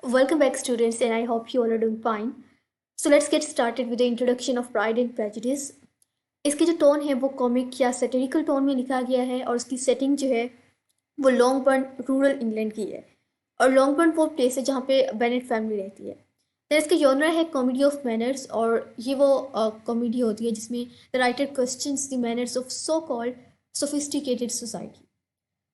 Welcome back, students, and I hope you all are doing fine. So let's get started with the introduction of Pride and Prejudice. इसकी जो tone है वो comic या सैटिरिकल tone में लिखा गया है और उसकी सेटिंग जो है वो लॉन्गबर्न रूरल इंग्लैंड की है और लॉन्गबर्न वो प्लेस है जहाँ पे बेनेट फैमिली रहती है। तो इसका जॉनर है कॉमेडी ऑफ मैनर्स और ये वो कॉमेडी होती है जिसमें the writer questions the manners of so called sophisticated society.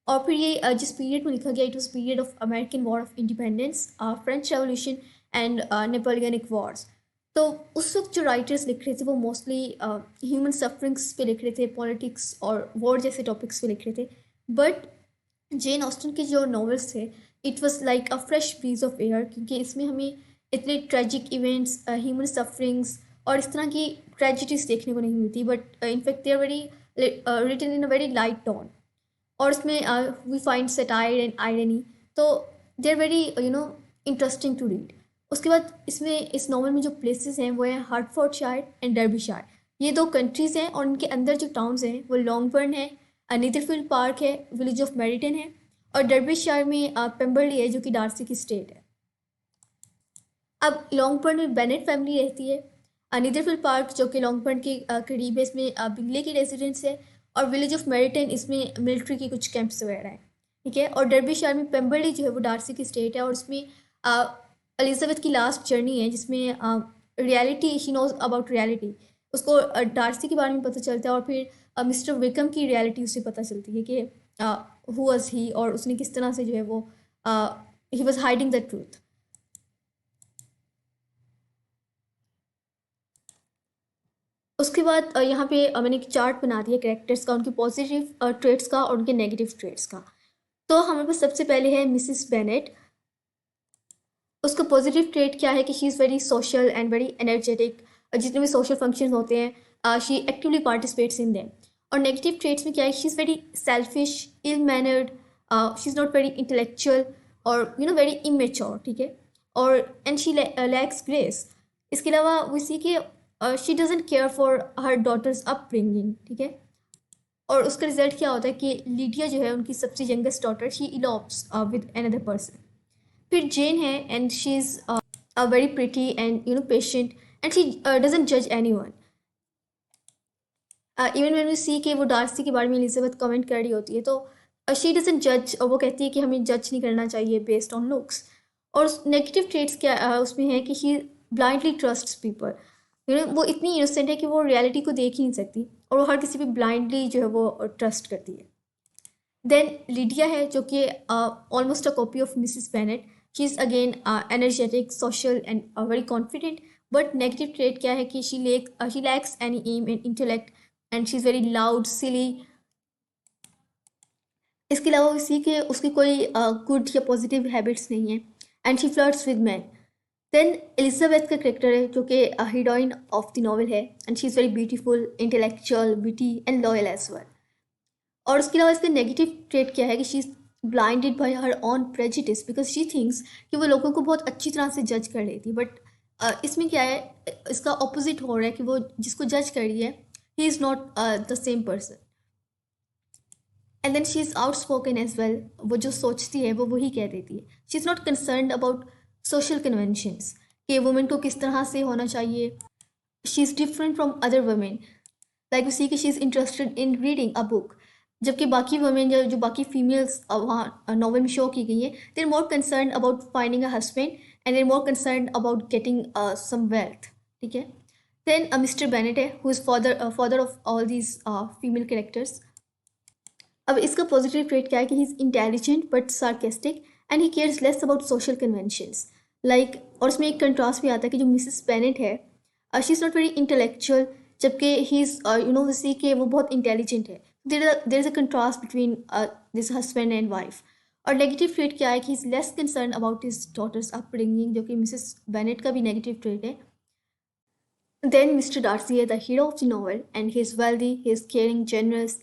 और फिर ये जिस पीरियड में लिखा गया it was period of American war of independence, French revolution and Napoleonic Wars. तो उस वक्त जो राइटर्स लिख रहे थे वो मोस्टली ह्यूमन सफरिंग्स पे लिख रहे थे, पॉलिटिक्स और वॉर जैसे टॉपिक्स पे लिख रहे थे। बट जेन ऑस्टन के जो नॉवेल्स थे it was like a fresh breeze of air, क्योंकि इसमें हमें इतने ट्रेजिक इवेंट्स, ह्यूमन सफरिंग्स और इस तरह की ट्रेजिडीज देखने को नहीं मिलती। But in fact they are very written in a very light tone और उसमें we find satire and irony. तो they are very interesting to read. उसके बाद इसमें इस नॉवल में जो प्लेसेस हैं वो हैं हार्टफोर्डशायर एंड डर्बीशायर। ये दो कंट्रीज़ हैं और उनके अंदर जो टाउन्स हैं वो लॉन्गबर्न है, नीदरफील्ड पार्क है, विलेज ऑफ मेरिटन है और डर्बीशायर में पेम्बरली है जो कि डार्सी की स्टेट है। अब लॉन्गबर्न में बेनेट फैमिली रहती है। नीदरफील्ड पार्क जो कि लॉन्गबर्न के करीब है, इसमें बिंगले की रेजिडेंस है और विलेज ऑफ मेरिटन इसमें मिलिट्री के कुछ कैंप्स वगैरह हैं। ठीक है। और डर्बीशायर में पेम्बरली जो है वो डार्सी की स्टेट है और उसमें एलिजाबेथ की लास्ट जर्नी है जिसमें reality she knows about reality. उसको डार्सी के बारे में पता चलता है और फिर मिस्टर विकम की रियलिटी उसे पता चलती है कि हु वाज ही और उसने किस तरह से जो है वो he was hiding the truth. उसके बाद यहाँ पे मैंने एक चार्ट बना दिया कैरेक्टर्स का, उनके पॉजिटिव ट्रेड्स का और उनके नेगेटिव ट्रेड्स का। तो हमारे पास सबसे पहले है मिसिस बेनेट। उसका पॉजिटिव ट्रेड क्या है कि she is very social and very energetic. जितने भी सोशल फंक्शन होते हैं she actively participates in them. और नेगेटिव ट्रेड्स में क्या है, she is very selfish, ill mannered, she is not very intellectual और वेरी इमेच्योर। ठीक है। और एंड शी लैक्स ग्रेस। इसके अलावा वो सी के she doesn't care for her daughters upbringing. ठीक है। और उसका रिजल्ट क्या होता है कि लीडिया जो है उनकी सबसे youngest daughter she elopes with another person. फिर जेन है and she is very pretty and patient and she doesn't जज anyone. Even man we see कि वो डार्सी के बारे में एलिजाबेथ कमेंट कर रही होती है तो शी डजेंट जज, और वो कहती है कि हमें जज नहीं करना चाहिए बेस्ड ऑन लुक्स। और नेगेटिव ट्रेट्स क्या उसमें है कि शी ब्लाइंडली ट्रस्ट पीपल। वो इतनी इनोसेंट है कि वो रियलिटी को देख ही नहीं सकती और वो हर किसी पे ब्लाइंडली जो है वो ट्रस्ट करती है। देन लिडिया है जो कि almost a copy of Mrs Bennet. She is again energetic, social and very confident. But negative trait क्या है कि she lacks any aim and intellect and she is very loud, silly. इसके अलावा इसी के उसकी कोई गुड या पॉजिटिव हैबिट्स नहीं है and she flirts with man. Then Elizabeth का करेक्टर है जो कि हीरोइन ऑफ द नॉवल है and she is very beautiful, intellectual, witty and loyal as well. और उसके अलावा इसका नेगेटिव ट्रेट क्या है कि she is blinded by her own prejudice because she thinks कि वो लोगों को बहुत अच्छी तरह से जज कर रही थी। बट इसमें क्या है, इसका ऑपोजिट हो रहा है कि वो जिसको जज कर रही है he is not the same person. And then she is outspoken as well. वो जो सोचती है वो वही कह देती है। She is not concern about social conventions कि वुमेन को किस तरह से होना चाहिए। She is different from other women, like see कि she is interested in reading a book. जबकि बाकी वुमेन जो बाकी फीमेल्स वहाँ नॉवल में शो की गई है, they are more concern about finding a husband and they are more concern about getting some wealth. ठीक है। देन मिस्टर बेनेट है who is father of all these female characters. अब इसका पॉजिटिव ट्रेट क्या है कि he is intelligent but sarcastic and he cares less about social conventions like. और उसमें एक कंट्रास्ट भी आता है कि जो मिसेस बेनेट है she is not very intellectual जबकि ही इज़ सी के वो बहुत इंटेलिजेंट है। There is a contrast between this husband and wife. और नेगेटिव ट्रेट क्या है कि is less concern about his daughters upbringing, जो कि मिसेस बेनेट का भी नेगेटिव ट्रेट है। देन मिस्टर डार्सी है the hero of the novel and he is wealthy, he is caring, generous,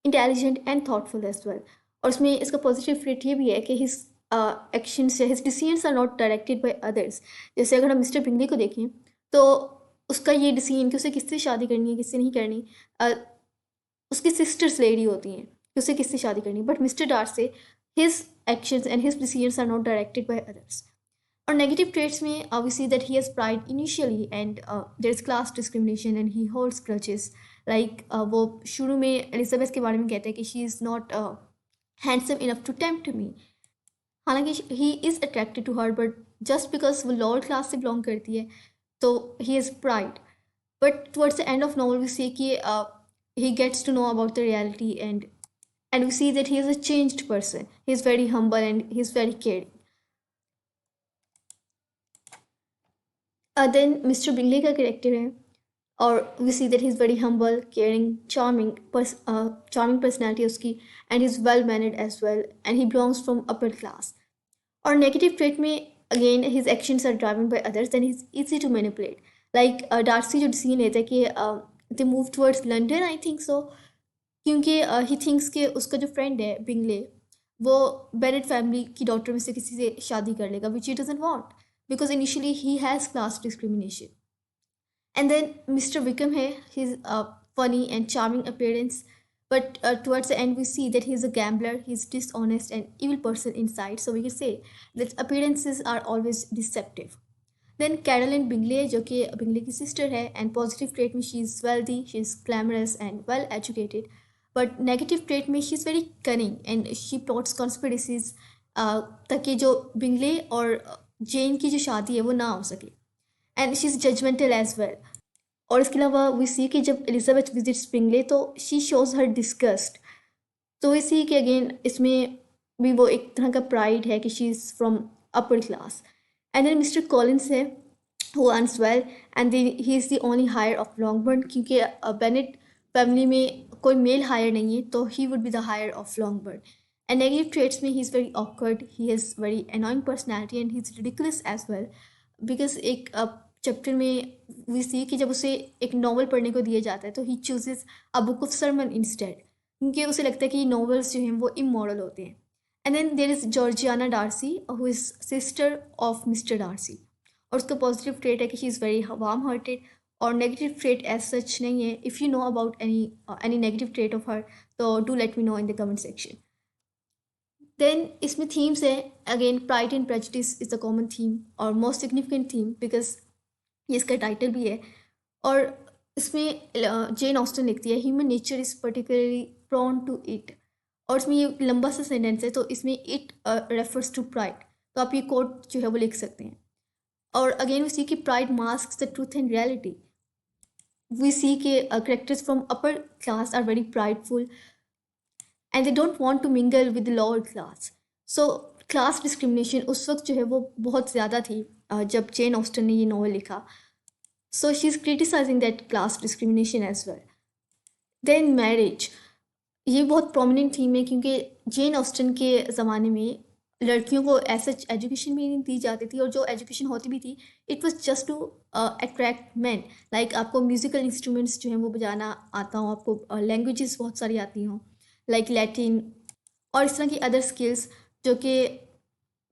intelligent and thoughtful as well. और उसमें इसका positive trait ये भी है कि हिज एक्शंस या his decisions are not directed by others. जैसे अगर हम मिस्टर बिंगली को देखें तो उसका ये डिसीजन कि उसे किससे शादी करनी है किससे नहीं करनी, उसकी सिस्टर्स ले रही होती हैं कि उसे किससे शादी करनी है। But Mister Darcy, his actions and his decisions are not directed by others. और नेगेटिव ट्रेट्स में we see that he has pride initially and there is class discrimination and he holds grudges like वो शुरू में Elizabeth के बारे में कहते हैं कि she is not handsome enough to tempt me. हालांकि he is attracted to her but just because वो लोअर क्लास से बिलोंग करती है तो he has pride. But towards the end of novel we see कि he gets to know about the reality and we see that he is a changed person. He is very humble and he is very caring. Then Mr. Bingley का character है और we see that he is very humble, caring, charming personality उसकी and he is well mannered as well and he belongs from upper class. और negative trait में again his actions are driven by others then he is easy to manipulate. Like Darcy जो decision लेता है कि they move towards London I think so क्योंकि he thinks कि उसका जो फ्रेंड है बिंगले वो बेनेट फैमिली की डॉटर में से किसी से शादी कर लेगा which he doesn't want because initially he has class discrimination. And then Mr Wickham है his funny and charming appearance but towards the end we see that he's a gambler, he's dishonest and evil person inside, so we can say that appearances are always deceptive. Then Caroline Bingley जो कि Bingley की sister है and positive trait में she is wealthy, she is glamorous and well educated but negative trait में she is very cunning and she plots conspiracies ताकि जो Bingley और जेन की जो शादी है वो ना हो सके and she is judgemental as well. और इसके अलावा वी सी कि जब एलिजाबेथ विजिट्स बिंगले तो शी शोज़ हर डिस्गस्ट। तो वी सी कि अगेन इसमें भी वो एक तरह का प्राइड है कि she is from upper class. And then Mister Collins है who earns well and he is the only hire of Longbourn क्योंकि बेनेट फैमिली में कोई मेल हायर नहीं है तो he would be the hire of Longbourn. And negative traits में he is very awkward, he has very annoying personality and he is ridiculous as well because एक chapter में we see कि जब उसे एक नॉवल पढ़ने को दिया जाता है तो he chooses a book of sermon instead क्योंकि उसे लगता है कि नॉवेल्स जो हैं वो इमोरल होते हैं। And then there is Georgiana Darcy who is sister of Mr Darcy और उसका पॉजिटिव ट्रेट है कि she is very warm hearted और नेगेटिव ट्रेट एज सच नहीं है। If you know about any negative trait of her तो do let me know in the comment section. Then इसमें themes है again pride and prejudice is the common theme और most significant theme because ये इसका title भी है। और इसमें जेन ऑस्टन लिखती है human nature is particularly prone to it और इसमें ये लंबा सा सेंटेंस है तो इसमें इट रेफर्स टू प्राइड तो आप ये कोट जो है वो लिख सकते हैं। और अगेन वी सी कि pride masks the truth and reality. We see के characters from upper class are very prideful and they don't want to mingle with the lower class. So class discrimination उस वक्त जो है वो बहुत ज़्यादा थी जब जेन ऑस्टन ने ये नॉवल लिखा। So she is criticising that class discrimination as well. Then marriage ये बहुत प्रोमिनेंट थीम है क्योंकि जेन ऑस्टन के ज़माने में लड़कियों को ऐसा एजुकेशन भी नहीं दी जाती थी और जो एजुकेशन होती भी थी it was just to attract man. Like आपको म्यूज़िकल इंस्ट्रूमेंट्स जो हैं वो बजाना आता हो, आपको लैंग्वेजेस बहुत सारी आती हों लाइक लैटिन और इस तरह की अदर स्किल्स जो कि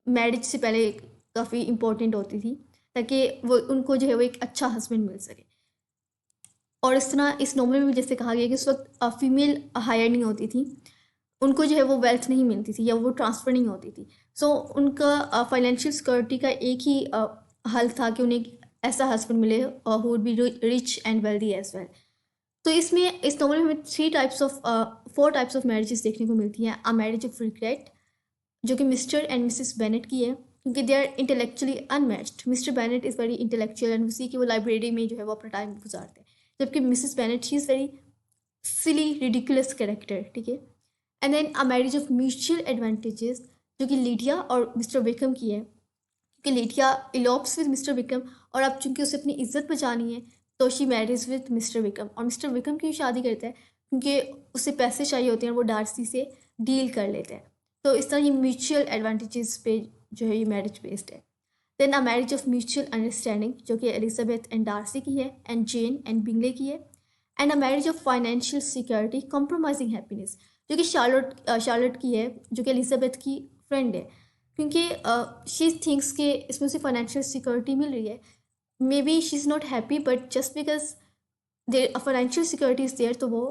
मैरिज से पहले काफ़ी इम्पोर्टेंट होती थी ताकि वो उनको जो है वो एक अच्छा हस्बैंड मिल सके। और इस तरह इस नॉवल में जैसे कहा गया कि उस वक्त फीमेल हायर नहीं होती थी, उनको जो है वो वेल्थ नहीं मिलती थी या वो ट्रांसफ़र नहीं होती थी। सो उनका फाइनेंशियल सिक्योरिटी का एक ही हल था कि उन्हें ऐसा हस्बैंड मिले who would be rich and wealthy as well. तो इसमें इस नॉवल में हमें 4 टाइप्स ऑफ मैरिजेस देखने को मिलती हैं। अ मैरिज ऑफ रिग्रेट जो कि मिस्टर एंड मिसेस बेनेट की है क्योंकि they are intellectually unmatched. Mister Bennet is very intellectual and उसी की वो लाइब्रेरी में जो है वो अपना टाइम गुजारते हैं जबकि Mrs Bennet she is very silly ridiculous character. ठीक है। And then a marriage of mutual advantages जो कि लीडिया और मिस्टर विक्रम की है क्योंकि Lydia elopes with mister Wickham और अब चूंकि उसे अपनी इज्जत बचानी है तो she marriage with mister Wickham और मिस्टर विक्रम की शादी करता है क्योंकि उसे पैसे चाहिए होते हैं और वो डार्सी से डील कर लेते हैं। तो इस तरह ये म्यूचुअल एडवांटेजेस पे जो है ये मैरिज बेस्ड है। Then a marriage of mutual understanding जो कि एलिजाबेथ एंड डार्सी की है एंड जेन एंड बिंगले की है। And a marriage of financial security compromising happiness जो कि शार्लोट की है जो कि एलिजाबेथ की फ्रेंड है क्योंकि शी थिंक्स कि इसमें उसे फाइनेंशियल सिक्योरिटी मिल रही है। Maybe she is not happy but just because their financial security is there तो वो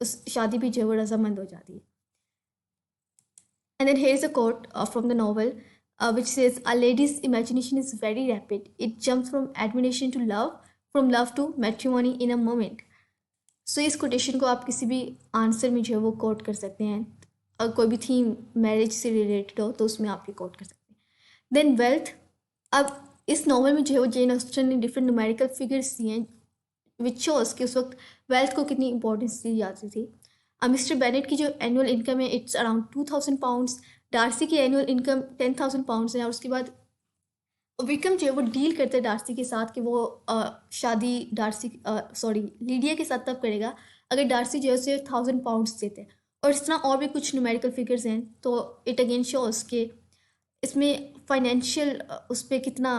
उस शादी भी जो है वो रजामंद हो जाती है। And then here is a quote from the novel which says, "A lady's imagination is very rapid. It jumps from admiration to love, from love to matrimony in a moment." सो इस कोटेशन को आप किसी भी answer में जो है वो coat कर सकते हैं। अगर कोई भी थीम मैरिज से रिलेटेड हो तो उसमें आप ये कोट कर सकते हैं। Then wealth. अब इस नॉवल में जो है वो जेन ऑस्टन ने डिफरेंट न्यूमेरिकल फिगर्स दिए हैं विच शोज कि उस वक्त वेल्थ को कितनी इंपॉर्टेंस दी जाती थी। मिस्टर बेनेट की जो एनुअल इनकम है इट्स अराउंड £2000। डार्सी की एनुअल इनकम £10,000 है। और उसके बाद विक्रम जो है वो डील करते हैं डार्सी के साथ कि वो शादी लीडिया के साथ तब करेगा अगर डार्सी जो है उसे £1000 देते हैं। और इस तरह और भी कुछ न्यूमेरिकल फिगर्स हैं। तो इट अगेन शोज के इसमें फाइनेंशियल उस पर कितना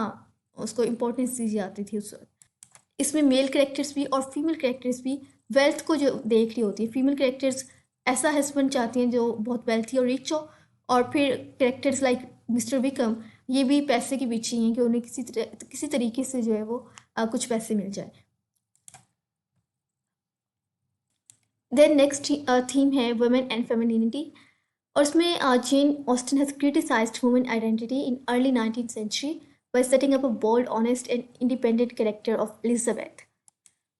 उसको इम्पोर्टेंस दी जाती थी उस वक्त। इसमें मेल कैरेक्टर्स भी और फीमेल कैरेक्टर्स भी वेल्थ को जो देख रही होती है। फीमेल कैरेक्टर्स ऐसा हस्बैंड चाहती हैं जो बहुत वेल्थी और रिच हो, और फिर कैरेक्टर्स लाइक मिस्टर विक्रम ये भी पैसे के पीछे हैं कि उन्हें किसी तरीके से जो है वो कुछ पैसे मिल जाए। देन नेक्स्ट थीम है वुमेन एंड फेमिनिटी। और उसमें Jane Austen has criticised women identity in early 19th century by setting up a bold, honest and independent character of Elizabeth.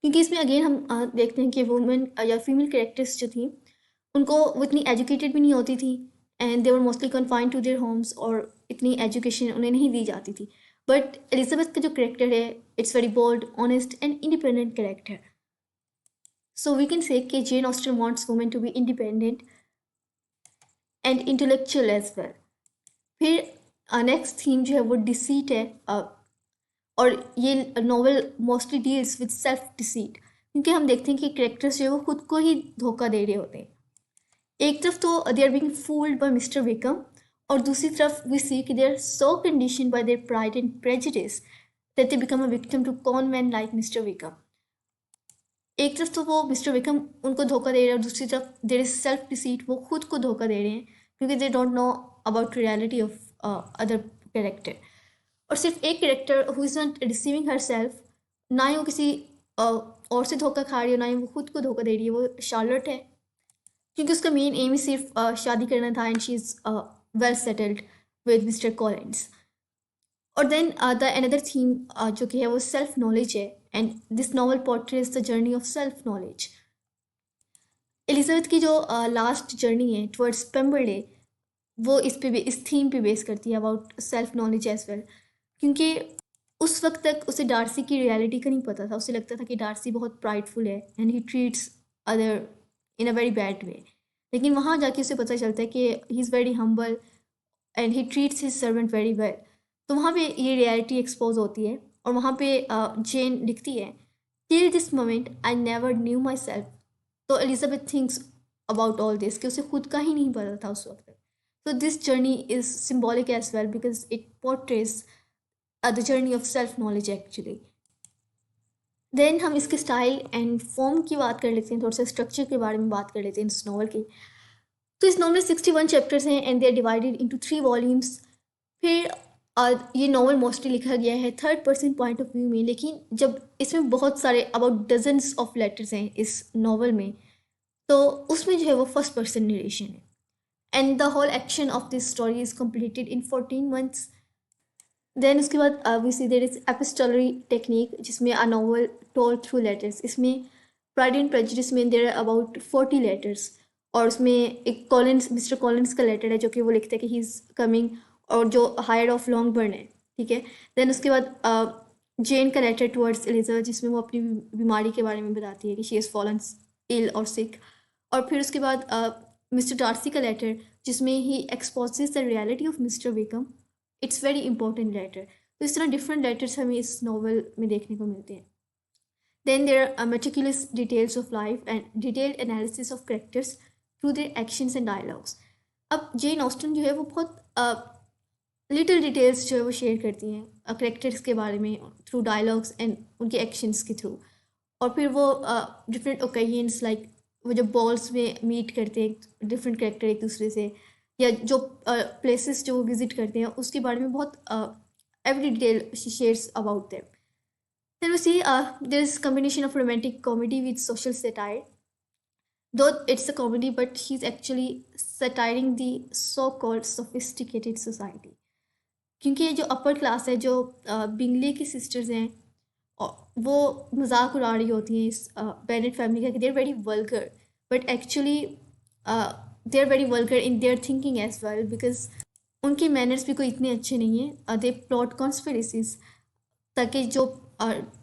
क्योंकि इसमें अगेन हम देखते हैं कि वुमेन या फीमेल कैरेक्टर्स जो थी उनको वो इतनी एजुकेटेड भी नहीं होती थी and they were mostly confined to their homes, और इतनी एजुकेशन उन्हें नहीं दी जाती थी। बट एलिजाबेथ का जो करेक्टर है it's very bold, honest and independent character. So we can say कि Jane Austen wants women to be independent and intellectual as well. फिर नेक्स्ट थीम जो है वो डिसीट है। और ये novel mostly deals with self deceit, क्योंकि हम देखते हैं कि करेक्टर्स जो है वो खुद को ही धोखा दे रहे होते हैं। एक तरफ तो they are being fooled by mister Wickham, और दूसरी तरफ वी सी कि they are so condition by their pride and prejudice that they become a victim to con man like mister Wickham. एक तरफ तो वो मिस्टर विक्रम उनको धोखा दे रहे हैं और दूसरी तरफ देयर इज सेल्फ डिसीट, वो खुद को धोखा दे रहे हैं क्योंकि they don't know about reality of other character. और सिर्फ एक character who is not receiving her self, ना ही वो किसी और से धोखा खा रही है ना ही वो खुद को धोखा दे रही है, वो शार्लट है। क्योंकि उसका मेन एम ही सिर्फ शादी करना था and she is well settled with mister Collins. और देन द अनदर थीम जो कि है वो सेल्फ नॉलेज है and this novel portrays the journey of self knowledge. Elizabeth की जो लास्ट जर्नी है टुवर्ड्स पेम्बरले वो इस थीम पे बेस करती है about self knowledge as well. क्योंकि उस वक्त तक उसे डार्सी की रियलिटी का नहीं पता था। उसे लगता था कि डार्सी बहुत प्राइडफुल है and he treats other in a very bad way. लेकिन वहाँ जाके उसे पता चलता है कि he is very humble and he treats his servant very well. तो वहाँ पे ये रियलिटी एक्सपोज होती है और वहाँ पे जेन लिखती है, till this moment I never knew myself. तो Elizabeth thinks about all this कि उसे खुद का ही नहीं पता था उस वक्त। तो this journey is symbolic as well because it portrays the journey of self knowledge actually. Then हम इसके स्टाइल एंड फॉर्म की बात कर लेते हैं, थोड़ा सा स्ट्रक्चर के बारे में बात कर लेते हैं इस नॉवल की। तो इस नॉवल में 61 चैप्टर्स हैं and they are divided into 3 volumes. फिर ये नॉवल मोस्टली लिखा गया है third person point of view में, लेकिन जब इसमें बहुत सारे अबाउट डजन्स ऑफ लेटर्स हैं इस नॉवल में, तो उसमें जो है वो फर्स्ट पर्सन नरेशन है and the whole action of this story is completed in 14 months। Then उसके बाद we see there is epistolary technique जिसमें a novel told through letters. इसमें प्राइड एंड प्रेजुडिस में देयर आर अबाउट 40 लेटर्स, और उसमें एक Collins Mr Collins का letter है जो कि वो लिखते हैं कि ही इज़ कमिंग, और जो हायर ऑफ लॉन्ग बर्न है, ठीक है। देन उसके बाद जेन का लेटर टुवर्ड्स एलिजाबेथ जिसमें वो अपनी बीमारी के बारे में बताती है कि शी इज़ फॉलन इल और सिक। और फिर उसके बाद मिस्टर डार्सी का लेटर जिसमें he exposes the reality of Mr Wickham. It's very important letter. तो इस तरह डिफरेंट लेटर्स हमें इस नॉवल में देखने को मिलते हैं। Then there are meticulous details of life and detailed analysis of characters through their actions and dialogues. अब जेन ऑस्टन जो है वो बहुत लिटिल डिटेल्स जो है वो शेयर करती हैं करेक्टर्स के बारे में थ्रू डायलॉग्स एंड उनके एक्शंस के थ्रू। और फिर वो डिफरेंट ओकेजन्स लाइक वो जब बॉल्स में मीट करते हैं डिफरेंट करेक्टर एक दूसरे से, या जो प्लेसेस जो वो विजिट करते हैं उसके बारे में बहुत every detail she shares about them. Then we see there is combination of romantic comedy with social satire. Though it's a comedy, but she's actually satiring the so-called sophisticated society. क्योंकि ये जो upper class है, जो Bingley की sisters हैं, वो मजाक उड़ा रही होती हैं इस बेनेट फैमिली का कि they're very vulgar, but actually they are very vulgar in their thinking as well, because उनके मैनर्स भी कोई इतने अच्छे नहीं हैं। दे प्लॉट कॉन्स्पिरेसीज ताकि जो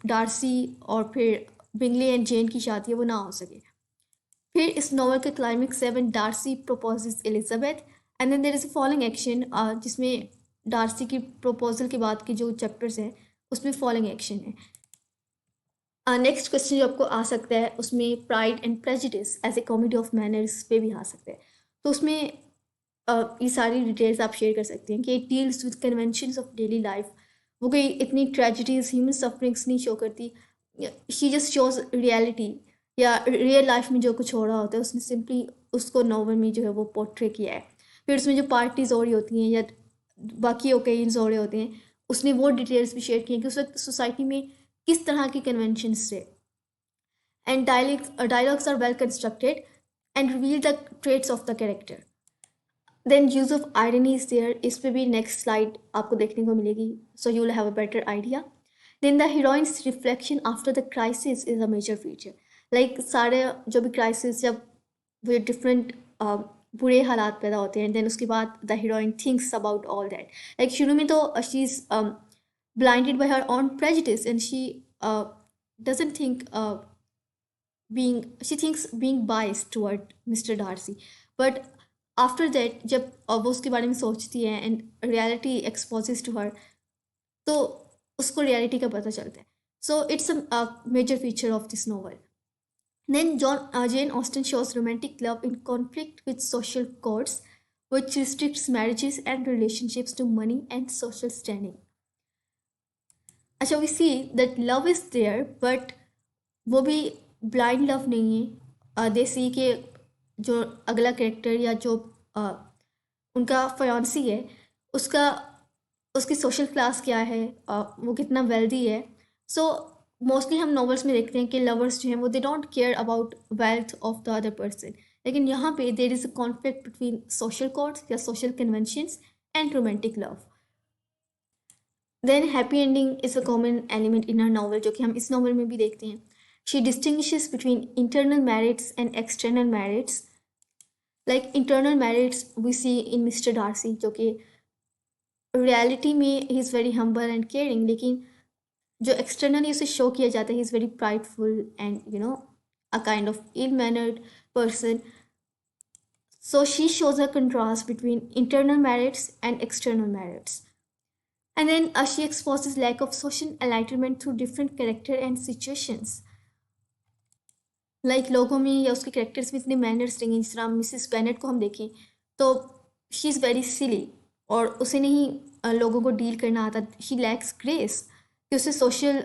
डार्सी और फिर बिंगले एंड जेन की शादी है वो ना हो सके। फिर इस नॉवल का क्लाइमेक्स है when Darcy proposes Elizabeth, and then there is a following action जिसमें डार्सी की प्रपोजल के बाद के जो चैप्टर्स हैं उसमें फॉलोइंग एक्शन है। नेक्स्ट क्वेश्चन जो आपको आ सकता है उसमें Pride and Prejudice as a comedy of manners पे भी आ सकता है। तो उसमें ये सारी डिटेल्स आप शेयर कर सकते हैं कि it deals with conventions of daily life. वो कोई इतनी ट्रेजिडीज ह्यूमन सफरिंग्स नहीं शो करती, शी जस्ट शोज रियलिटी या रियल लाइफ में जो कुछ हो रहा होता है उसने सिंपली उसको नॉवल में जो है वो पोर्ट्रे किया है। फिर उसमें जो पार्टीज हो रही होती हैं या बाकी ओकेजन्स हो रहे होते हैं उसने वो डिटेल्स भी शेयर की हैं कि उस वक्त सोसाइटी में किस तरह के कन्वेंशंस थे। And dialogues are well constructed and reveal the traits of the character. Then use of irony is there. इस पे भी next slide आपको देखने को मिलेगी, so you will have a better idea. Then the heroine's reflection after the crisis is a major feature. Like सारे जो भी crisis, जब वो different बुरे हालात पैदा होते हैं, then उसके बाद the heroine thinks about all that. Like शुरू में तो she's blinded by her own prejudice and she doesn't think she thinks being biased toward Mr. Darcy, but after that जब वो उसके बारे में सोचती है and reality exposes to her, तो उसको reality का पता चलता है. So it's a major feature of this novel. Then Jane Austen shows romantic love in conflict with social codes, which restricts marriages and relationships to money and social standing. अच्छा, we see that love is there, but वो भी blind love नहीं है। दे सी के जो अगला character या जो उनका फयांसी है उसका उसकी सोशल क्लास क्या है, वो कितना वेल्दी है। सो मोस्टली हम नॉवेल्स में देखते हैं कि लवर्स जो हैं वो they don't care about wealth of the other person, लेकिन यहाँ पे there is a conflict between social codes या social conventions and romantic love. Then happy ending is a common element in her novel, जो कि हम इस novel में भी देखते हैं। She distinguishes between internal merits and external merits. Like internal merits we see in Mr. Darcy, जो कि reality में he is very humble and caring, लेकिन जो externally उसे show किया जाता है he is very prideful and a kind of ill-mannered person. So she shows a contrast between internal merits and external merits. And then she exposes lack of social enlightenment through different character and situations. Like लोगों में या उसके characters में इतने manners नहीं हैं। जिस तरह मिसिस बेनेट को हम देखें तो शी इज़ वेरी सिली और उसे नहीं लोगों को डील करना आता। शी लैक्स ग्रेस कि उसे सोशल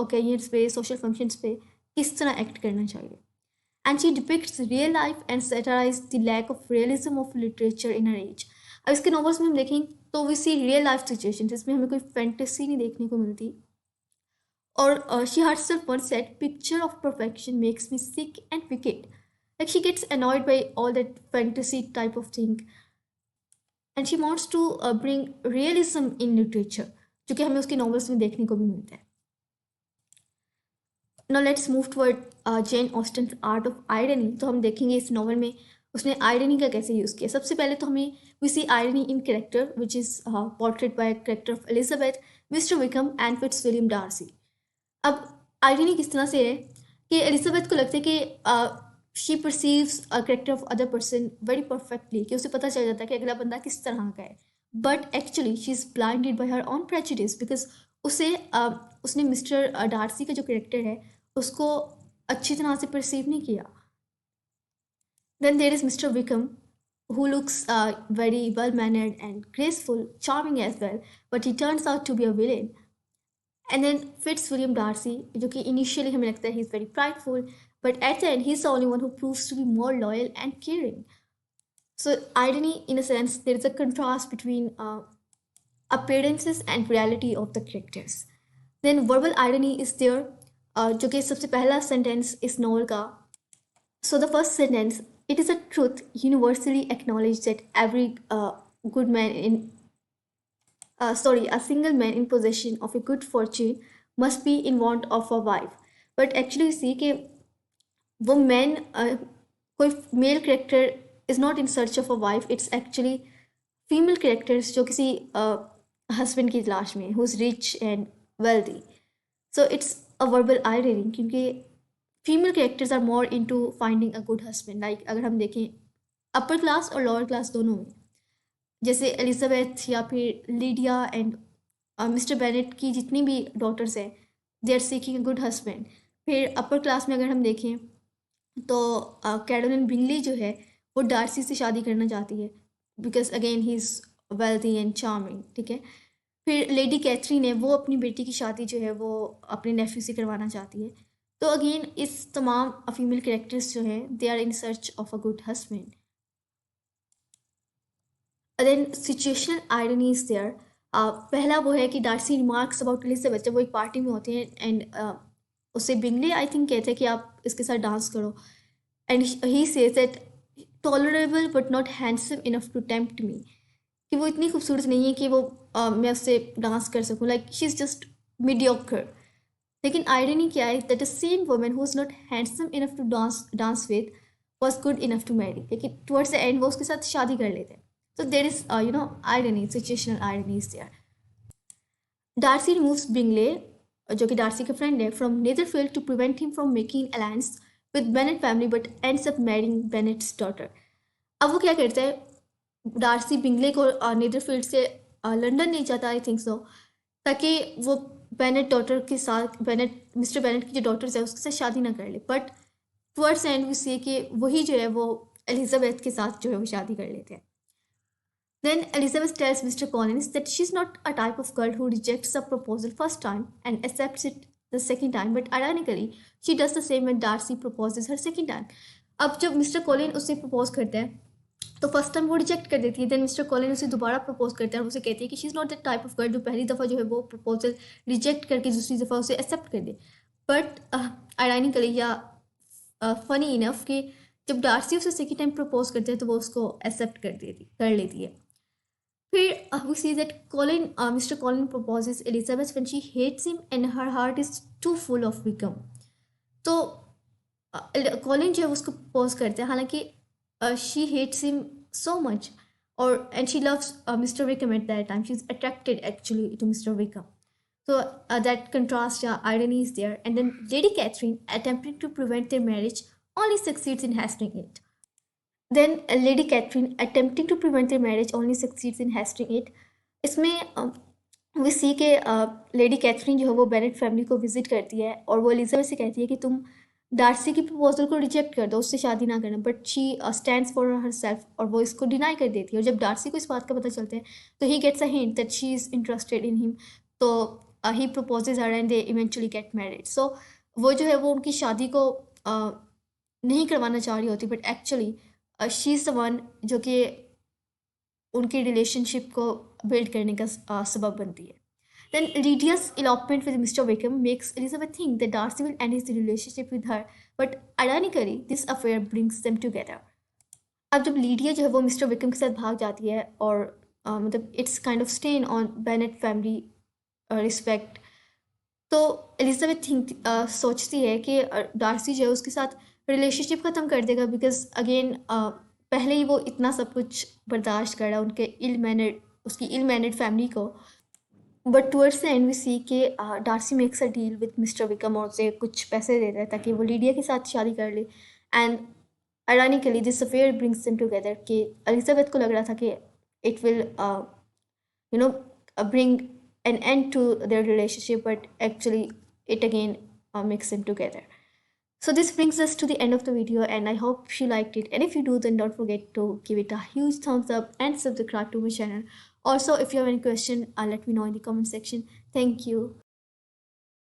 ओकेजन्स पे, सोशल फंक्शंस पे किस तरह एक्ट करना चाहिए। And she depicts real life and satirize the lack of realism of literature in her age. अब इसके नॉवल्स में हम देखें तो we see real life situation, इसमें हमें कोई फैंटेसी नहीं देखने को मिलती। Or she herself once said, "Picture of perfection makes me sick and wicked." Like she gets annoyed by all that fantasy type of thing, and she wants to bring realism in literature, जो कि हमें उसके novels में देखने को भी मिलता है. Now let's move toward Jane Austen's art of irony. तो हम देखेंगे इस novel में उसने irony का कैसे यूज़ किया। सबसे पहले तो हमें we see irony in character, which is portrayed by a character of Elizabeth, Mr. Wickham, and Fitzwilliam Darcy. अब आयरनी किस तरह से है कि एलिजाबेथ को लगता है कि she perceives a character of other person very perfectly, कि उसे पता चल जाता है कि अगला बंदा किस तरह का है, but actually she is blinded by her on prejudice because उसने मिस्टर डार्सी का जो कैरेक्टर है उसको अच्छी तरह से परसीव नहीं किया। Then there is mister Wickham who looks very well mannered and graceful, charming as well, but he turns out to be a villain. And then Fitzwilliam Darcy, जो कि initially हमें लगता है he is very prideful, but at the end he is the only one who proves to be more loyal and caring. So irony, in a sense, there is a contrast between appearances and reality of the characters. Then verbal irony is there, जो कि सबसे पहला sentence इस novel का. So the first sentence, it is a truth universally acknowledged that every good man in a single man in possession of a good fortune must be in want of a wife. But actually see कि वो मैन कोई male character is not in search of a wife, it's actually female characters जो किसी husband की तलाश में who is rich and wealthy. So it's a verbal irony क्योंकि female characters are more into finding a good husband. Like अगर हम देखें upper class और लोअर क्लास दोनों में, जैसे एलिजाबेथ या फिर लीडिया एंड मिस्टर बेनेट की जितनी भी डॉटर्स हैं, they are seeking a good husband. फिर अपर क्लास में अगर हम देखें तो कैरोलिन बिंगली जो है वो डार्सी से शादी करना चाहती है because again he is wealthy and charming. ठीक है. फिर लेडी कैथरीन है, वो अपनी बेटी की शादी जो है वो अपने नेफ्यू से करवाना चाहती है. तो अगेन इस तमाम फीमेल कैरेक्टर्स जो हैं they are in search of a good husband. Then situational irony is there. पहला वो है कि डार्सी रिमार्क्स अबाउट एलिजाबेथ जब वो एक पार्टी में होते हैं एंड उससे बिंगले आई थिंक कहते हैं कि आप इसके साथ डांस करो and he says that tolerable but not handsome enough to tempt me, कि वो इतनी खूबसूरत नहीं है कि वो मैं उससे डांस कर सकूँ. Like she is just mediocre. लेकिन आयरनी क्या है that the same woman who is not handsome enough to dance with was good enough to marry. लेकिन टुवर्ड्स द एंड वो उसके साथ शादी कर लेते हैं. So there is, irony, situational irony is there. Darcy removes Bingley, जो कि डार्सी का फ्रेंड है, from Netherfield to prevent him from making alliance with Bennet family, but ends up marrying Bennet's daughter. अब वो क्या करता है, डार्सी बिंगले को नेदरफील्ड से लंदन नहीं जाता, आई थिंक सो, ताकि वो बेनेट डॉटर के साथ मिस्टर बेनेट की जो डॉटर्स है उसके साथ शादी ना कर ले. But towards and we see कि वही जो है वो एलिजाबेथ के साथ जो है वो शादी कर लेते हैं. Then Elizabeth tells Mr. Collins that she's not a type of girl who rejects a proposal first time and accepts it the second time, but ironically, she does the same when Darcy proposes her second time. अब जब mister Colin उसे propose करता है तो first time वो reject कर देती है. देन मिस्टर कॉलिन उसे दोबारा प्रपोज करता है और उसे कहती है कि she is not the type of girl जो पहली दफ़ा जो है वो प्रपोजल रिजेक्ट करके दूसरी दफ़ा उसे एक्सेप्ट कर दे. बट आयरनिकली या फनी इनफ कि जब डार्सी उसे सेकेंड टाइम प्रपोज करते हैं तो वो उसको एक्सेप्ट कर लेती है. फिर we see that Mr. Colin proposes Elizabeth when she hates him and her heart is too full of Wickham. तो कॉलिन जो है उसको प्रपोज करते हैं, हालांकि she hates him so much और and she loves Mr Wickham at that time. She is attracted actually to Mr Wickham. So that contrast, irony is there. And then Lady Catherine, attempting to prevent their marriage, only succeeds in hastening it. Then Lady Catherine, attempting to prevent their marriage, only succeeds in hastening it. इसमें we see के lady Catherine जो है वो Bennett family को visit करती है और वो एलिजाबेथ से कहती है कि तुम डार्सी की प्रपोजल को रिजेक्ट कर दो, उससे शादी ना करना. But she stands for her self और वो इसको डिनाई कर देती है. और जब डार्सी को इस बात का पता चलता है तो he gets a hint that she is interested in him. तो he proposes her and they eventually get married. So वो जो है वो उनकी शादी को नहीं करवाना चाह रही होती, but actually she is the one जो कि उनकी रिलेशनशिप को बिल्ड करने का सबब बनती है. Then Lydia's elopement with Mr. Wickham makes Elizabeth think that Darcy will end his relationship with her, but ironically, this affair brings them together. अब जब लीडिया जो है वो मिस्टर विक्रम के साथ भाग जाती है और मतलब it's kind of stain on Bennet family respect, तो एलिजाबेथ सोचती है कि डार्सी जो है उसके साथ रिलेशनशिप ख़त्म कर देगा बिकॉज अगेन पहले ही वो इतना सब कुछ बर्दाश्त कर रहा है उसकी इल मैनर्ड फैमिली को. But towards the end we see के Darcy makes a deal with mister Wickham और उसे कुछ पैसे देता है ताकि वो लीडिया के साथ शादी कर ले. And ironically this affair brings them together कि एलिजाबेथ को लग रहा था कि it will bring an end to their relationship, but actually it again makes them together. So this brings us to the end of the video and I hope you liked it, and if you do then don't forget to give it a huge thumbs up and subscribe to my channel. Also if you have any question let me know in the comment section. Thank you.